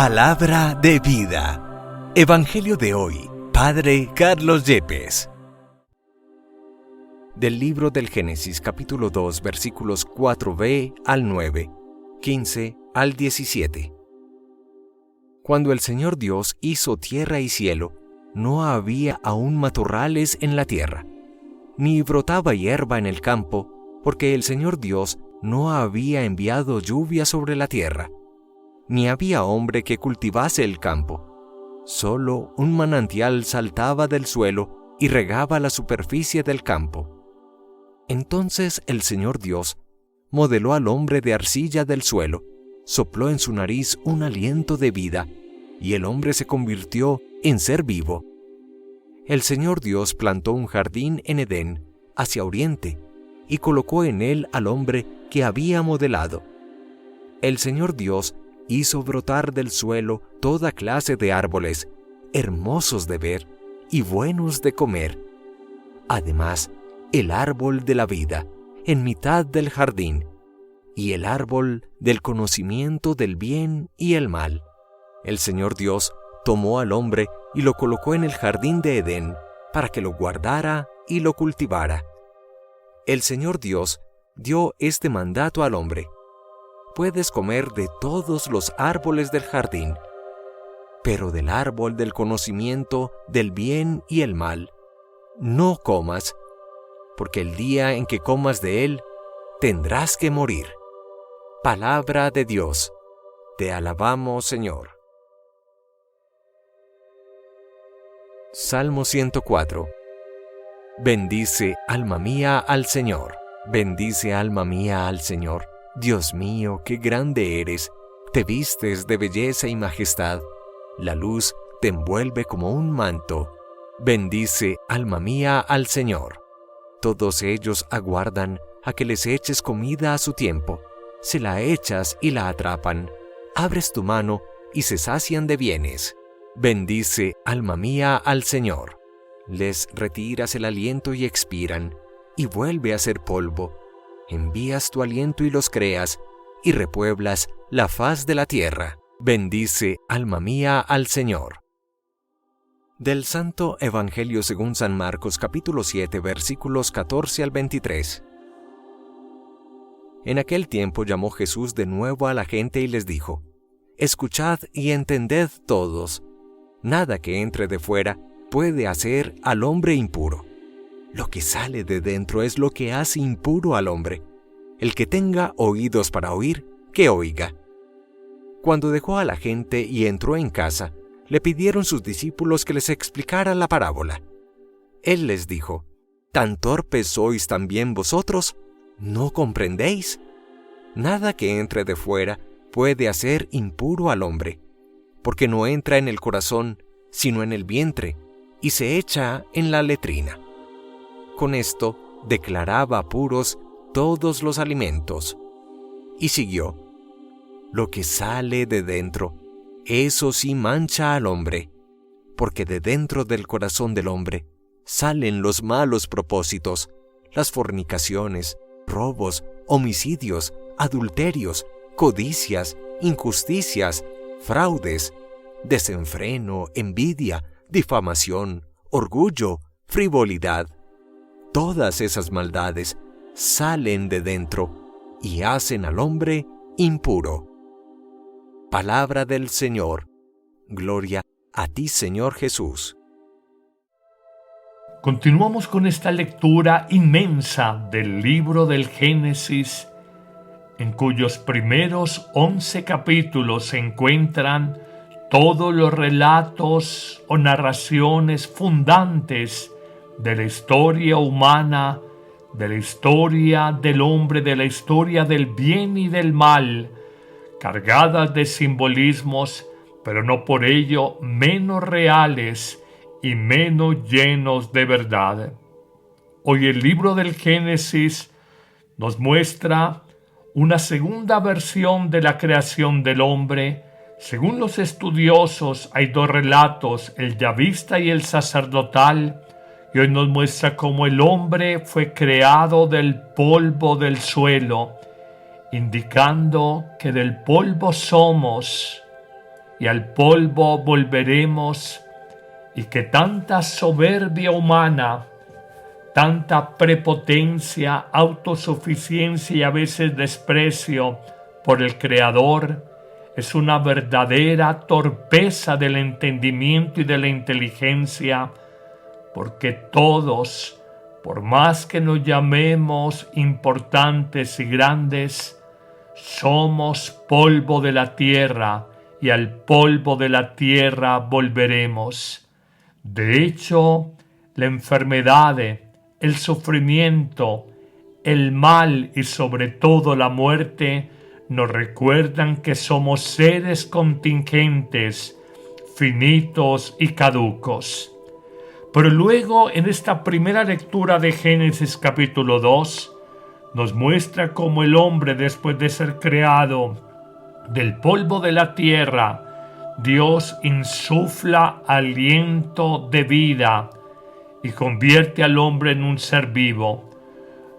Palabra de vida. Evangelio de hoy, Padre Carlos Yepes. Del libro del Génesis, capítulo 2, versículos 4b al 9, 15 al 17. Cuando el Señor Dios hizo tierra y cielo, no había aún matorrales en la tierra, ni brotaba hierba en el campo, porque el Señor Dios no había enviado lluvia sobre la tierra, ni había hombre que cultivase el campo. Solo un manantial saltaba del suelo y regaba la superficie del campo. Entonces el Señor Dios modeló al hombre de arcilla del suelo, sopló en su nariz un aliento de vida, y el hombre se convirtió en ser vivo. El Señor Dios plantó un jardín en Edén, hacia oriente, y colocó en él al hombre que había modelado. El Señor Dios hizo brotar del suelo toda clase de árboles, hermosos de ver y buenos de comer. Además, el árbol de la vida en mitad del jardín, y el árbol del conocimiento del bien y el mal. El Señor Dios tomó al hombre y lo colocó en el jardín de Edén para que lo guardara y lo cultivara. El Señor Dios dio este mandato al hombre: puedes comer de todos los árboles del jardín, pero del árbol del conocimiento del bien y el mal no comas, porque el día en que comas de él tendrás que morir. Palabra de Dios. Te alabamos, Señor. Salmo 104. Bendice, alma mía, al Señor. Bendice, alma mía, al Señor. Dios mío, qué grande eres. Te vistes de belleza y majestad. La luz te envuelve como un manto. Bendice, alma mía, al Señor. Todos ellos aguardan a que les eches comida a su tiempo. Se la echas y la atrapan. Abres tu mano y se sacian de bienes. Bendice, alma mía, al Señor. Les retiras el aliento y expiran, y vuelve a ser polvo. Envías tu aliento y los creas, y repueblas la faz de la tierra. Bendice, alma mía, al Señor. Del Santo Evangelio según San Marcos, capítulo 7, versículos 14 al 23. En aquel tiempo llamó Jesús de nuevo a la gente y les dijo: escuchad y entended todos. Nada que entre de fuera puede hacer al hombre impuro. Lo que sale de dentro es lo que hace impuro al hombre. El que tenga oídos para oír, que oiga. Cuando dejó a la gente y entró en casa, le pidieron sus discípulos que les explicara la parábola. Él les dijo: ¿tan torpes sois también vosotros? ¿No comprendéis? Nada que entre de fuera puede hacer impuro al hombre, porque no entra en el corazón, sino en el vientre, y se echa en la letrina. Con esto declaraba puros todos los alimentos. Y siguió: lo que sale de dentro, eso sí mancha al hombre, porque de dentro del corazón del hombre salen los malos propósitos, las fornicaciones, robos, homicidios, adulterios, codicias, injusticias, fraudes, desenfreno, envidia, difamación, orgullo, frivolidad. Todas esas maldades salen de dentro y hacen al hombre impuro. Palabra del Señor. Gloria a ti, Señor Jesús. Continuamos con esta lectura inmensa del libro del Génesis, en cuyos primeros 11 capítulos se encuentran todos los relatos o narraciones fundantes de la historia humana, de la historia del hombre, de la historia del bien y del mal, cargadas de simbolismos, pero no por ello menos reales y menos llenos de verdad. Hoy el libro del Génesis nos muestra una segunda versión de la creación del hombre. Según los estudiosos, hay dos relatos, el yavista y el sacerdotal, y hoy nos muestra cómo el hombre fue creado del polvo del suelo, indicando que del polvo somos y al polvo volveremos, y que tanta soberbia humana, tanta prepotencia, autosuficiencia y a veces desprecio por el Creador es una verdadera torpeza del entendimiento y de la inteligencia, porque todos, por más que nos llamemos importantes y grandes, somos polvo de la tierra y al polvo de la tierra volveremos. De hecho, la enfermedad, el sufrimiento, el mal y sobre todo la muerte nos recuerdan que somos seres contingentes, finitos y caducos. Pero luego, en esta primera lectura de Génesis capítulo 2, nos muestra cómo el hombre, después de ser creado del polvo de la tierra, Dios insufla aliento de vida y convierte al hombre en un ser vivo.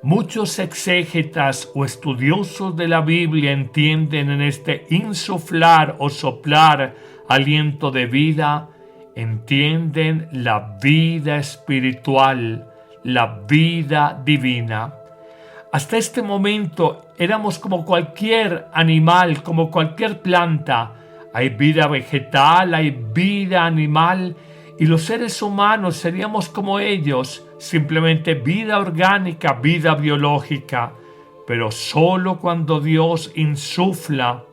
Muchos exégetas o estudiosos de la Biblia entienden en este insuflar o soplar aliento de vida, entienden la vida espiritual, la vida divina. Hasta este momento éramos como cualquier animal, como cualquier planta. Hay vida vegetal, hay vida animal, y los seres humanos seríamos como ellos, simplemente vida orgánica, vida biológica. Pero solo cuando Dios insufla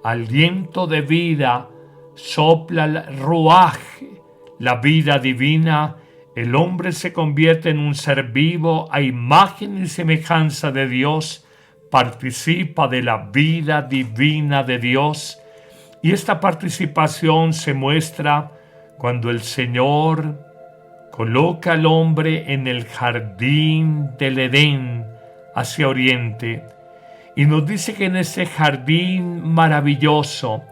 aliento de vida, sopla el ruaj, la vida divina, el hombre se convierte en un ser vivo a imagen y semejanza de Dios, participa de la vida divina de Dios, y esta participación se muestra cuando el Señor coloca al hombre en el jardín del Edén hacia oriente, y nos dice que en ese jardín maravilloso,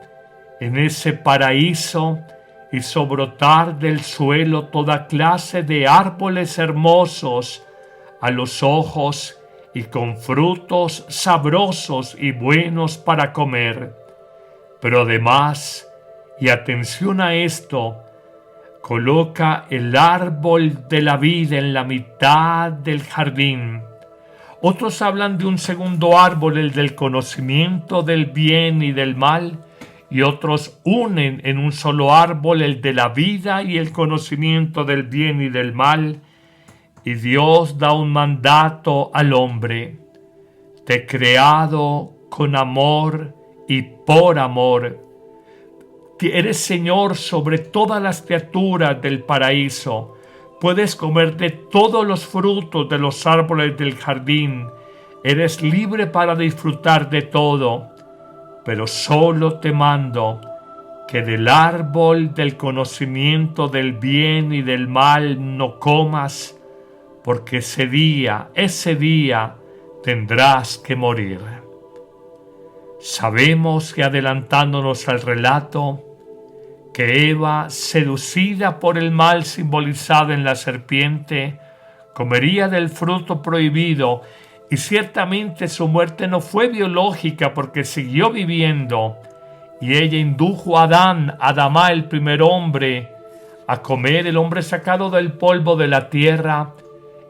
en ese paraíso, hizo brotar del suelo toda clase de árboles hermosos a los ojos y con frutos sabrosos y buenos para comer. Pero además, y atención a esto, coloca el árbol de la vida en la mitad del jardín. Otros hablan de un segundo árbol, el del conocimiento del bien y del mal, y otros unen en un solo árbol el de la vida y el conocimiento del bien y del mal, y Dios da un mandato al hombre: te he creado con amor y por amor. Eres Señor sobre todas las criaturas del paraíso. Puedes comer de todos los frutos de los árboles del jardín. Eres libre para disfrutar de todo. Pero solo te mando que del árbol del conocimiento del bien y del mal no comas, porque ese día tendrás que morir. Sabemos que, adelantándonos al relato, que Eva, seducida por el mal simbolizado en la serpiente, comería del fruto prohibido, y ciertamente su muerte no fue biológica porque siguió viviendo, y ella indujo a Adamá, el primer hombre, a comer, el hombre sacado del polvo de la tierra.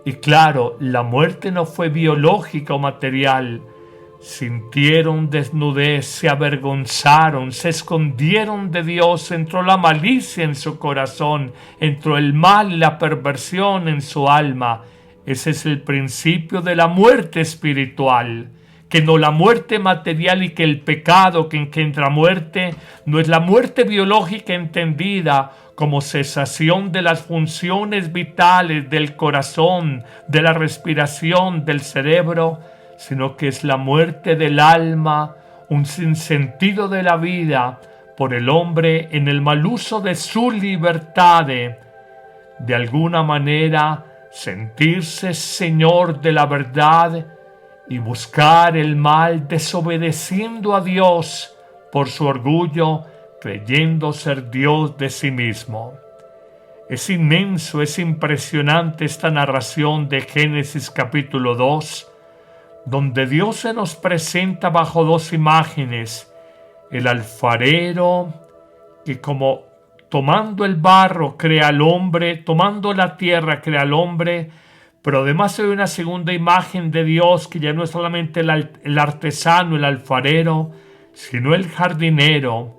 Y claro, la muerte no fue biológica o material. Sintieron desnudez, se avergonzaron, se escondieron de Dios, entró la malicia en su corazón, entró el mal y la perversión en su alma. Ese es el principio de la muerte espiritual, que no la muerte material, y que el pecado que engendra muerte no es la muerte biológica entendida como cesación de las funciones vitales del corazón, de la respiración, del cerebro, sino que es la muerte del alma, un sinsentido de la vida por el hombre en el mal uso de su libertad, de alguna manera sentirse señor de la verdad y buscar el mal, desobedeciendo a Dios por su orgullo, creyendo ser Dios de sí mismo. Es inmenso, es impresionante esta narración de Génesis capítulo 2, donde Dios se nos presenta bajo dos imágenes: el alfarero que como tomando el barro crea al hombre, tomando la tierra crea al hombre, pero además hay una segunda imagen de Dios que ya no es solamente el artesano, el alfarero, sino el jardinero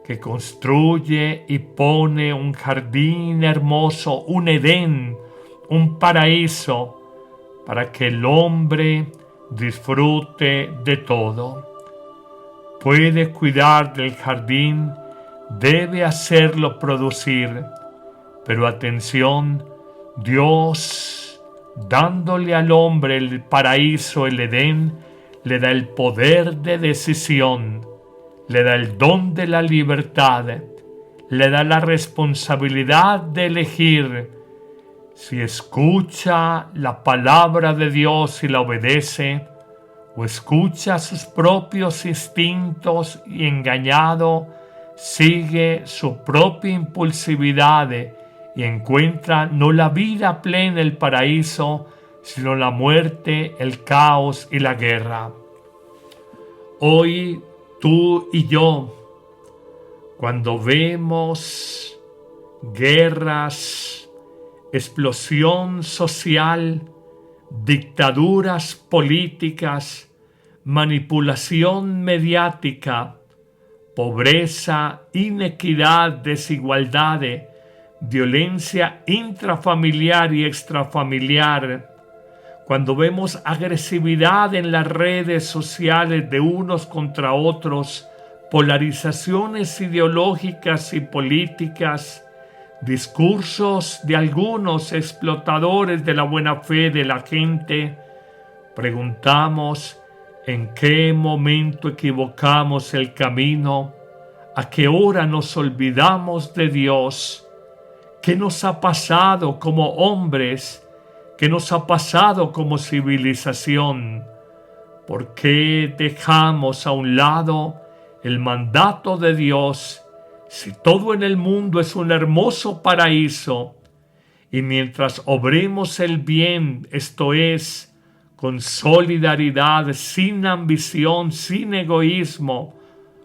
que construye y pone un jardín hermoso, un Edén, un paraíso, para que el hombre disfrute de todo. Puede cuidar del jardín, debe hacerlo producir, pero atención, Dios, dándole al hombre el paraíso, el Edén, le da el poder de decisión, le da el don de la libertad, le da la responsabilidad de elegir si escucha la palabra de Dios y la obedece, o escucha sus propios instintos y engañado sigue su propia impulsividad y encuentra no la vida plena, el paraíso, sino la muerte, el caos y la guerra. Hoy tú y yo, cuando vemos guerras, explosión social, dictaduras políticas, manipulación mediática, pobreza, inequidad, desigualdad, violencia intrafamiliar y extrafamiliar, cuando vemos agresividad en las redes sociales de unos contra otros, polarizaciones ideológicas y políticas, discursos de algunos explotadores de la buena fe de la gente, preguntamos en qué momento equivocamos el camino, a qué hora nos olvidamos de Dios, qué nos ha pasado como hombres, qué nos ha pasado como civilización, por qué dejamos a un lado el mandato de Dios. Si todo en el mundo es un hermoso paraíso, y mientras obremos el bien, esto es, con solidaridad, sin ambición, sin egoísmo,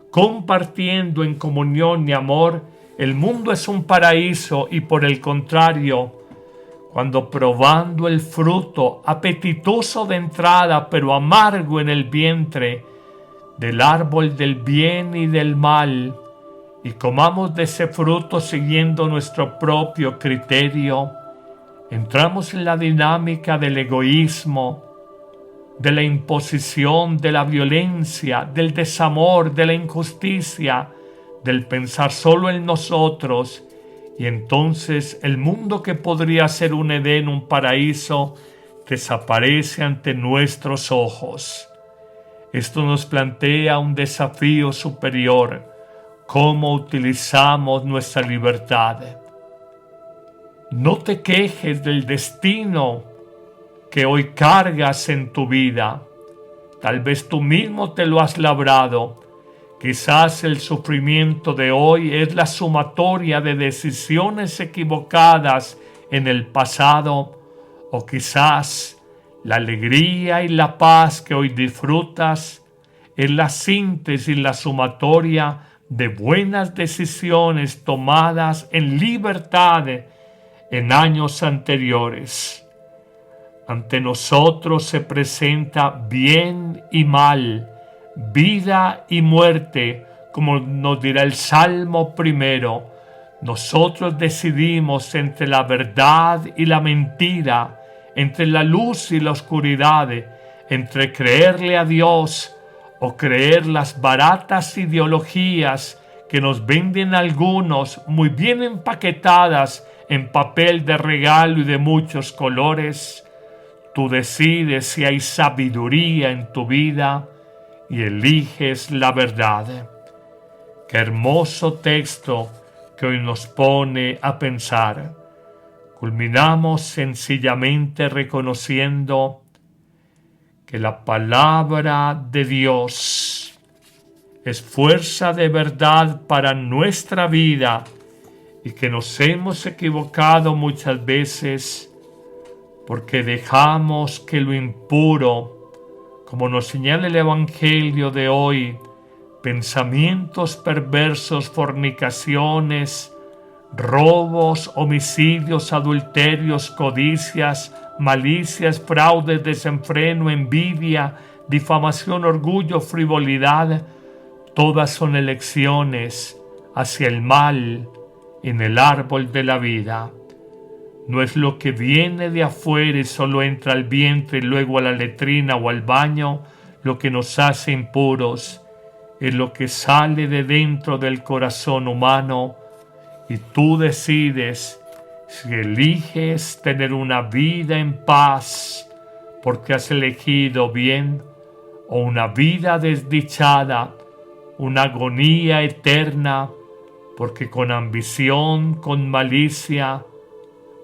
compartiendo en comunión y amor, el mundo es un paraíso. Y por el contrario, cuando probando el fruto, apetitoso de entrada, pero amargo en el vientre, del árbol del bien y del mal, y comamos de ese fruto siguiendo nuestro propio criterio, entramos en la dinámica del egoísmo, de la imposición, de la violencia, del desamor, de la injusticia, del pensar solo en nosotros, y entonces el mundo que podría ser un Edén, un paraíso, desaparece ante nuestros ojos. Esto nos plantea un desafío superior: cómo utilizamos nuestra libertad. No te quejes del destino que hoy cargas en tu vida. Tal vez tú mismo te lo has labrado. Quizás el sufrimiento de hoy es la sumatoria de decisiones equivocadas en el pasado, o quizás la alegría y la paz que hoy disfrutas es la síntesis y la sumatoria de buenas decisiones tomadas en libertad en años anteriores. Ante nosotros se presenta bien y mal, vida y muerte, como nos dirá el Salmo primero. Nosotros decidimos entre la verdad y la mentira, entre la luz y la oscuridad, entre creerle a Dios o creer las baratas ideologías que nos venden algunos, muy bien empaquetadas en papel de regalo y de muchos colores. Tú decides si hay sabiduría en tu vida y eliges la verdad. Qué hermoso texto que hoy nos pone a pensar. Culminamos sencillamente reconociendo que la palabra de Dios es fuerza de verdad para nuestra vida y que nos hemos equivocado muchas veces porque dejamos que lo impuro, como nos señala el Evangelio de hoy, pensamientos perversos, fornicaciones, robos, homicidios, adulterios, codicias, malicias, fraudes, desenfreno, envidia, difamación, orgullo, frivolidad, todas son elecciones hacia el mal en el árbol de la vida. No es lo que viene de afuera y solo entra al vientre y luego a la letrina o al baño lo que nos hace impuros, es lo que sale de dentro del corazón humano, y tú decides si eliges tener una vida en paz porque has elegido bien, o una vida desdichada, una agonía eterna porque con ambición, con malicia,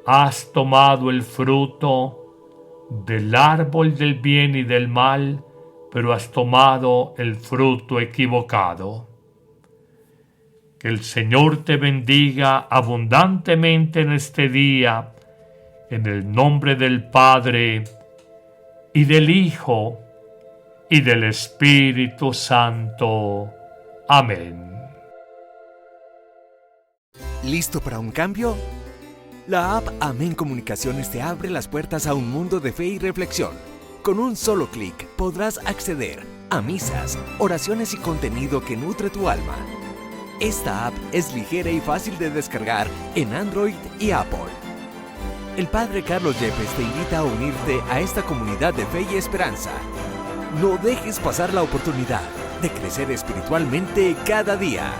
has tomado el fruto del árbol del bien y del mal, pero has tomado el fruto equivocado. Que el Señor te bendiga abundantemente en este día, en el nombre del Padre, y del Hijo, y del Espíritu Santo. Amén. ¿Listo para un cambio? La app Amén Comunicaciones te abre las puertas a un mundo de fe y reflexión. Con un solo clic podrás acceder a misas, oraciones y contenido que nutre tu alma. Esta app es ligera y fácil de descargar en Android y Apple. El Padre Carlos Yepes te invita a unirte a esta comunidad de fe y esperanza. No dejes pasar la oportunidad de crecer espiritualmente cada día.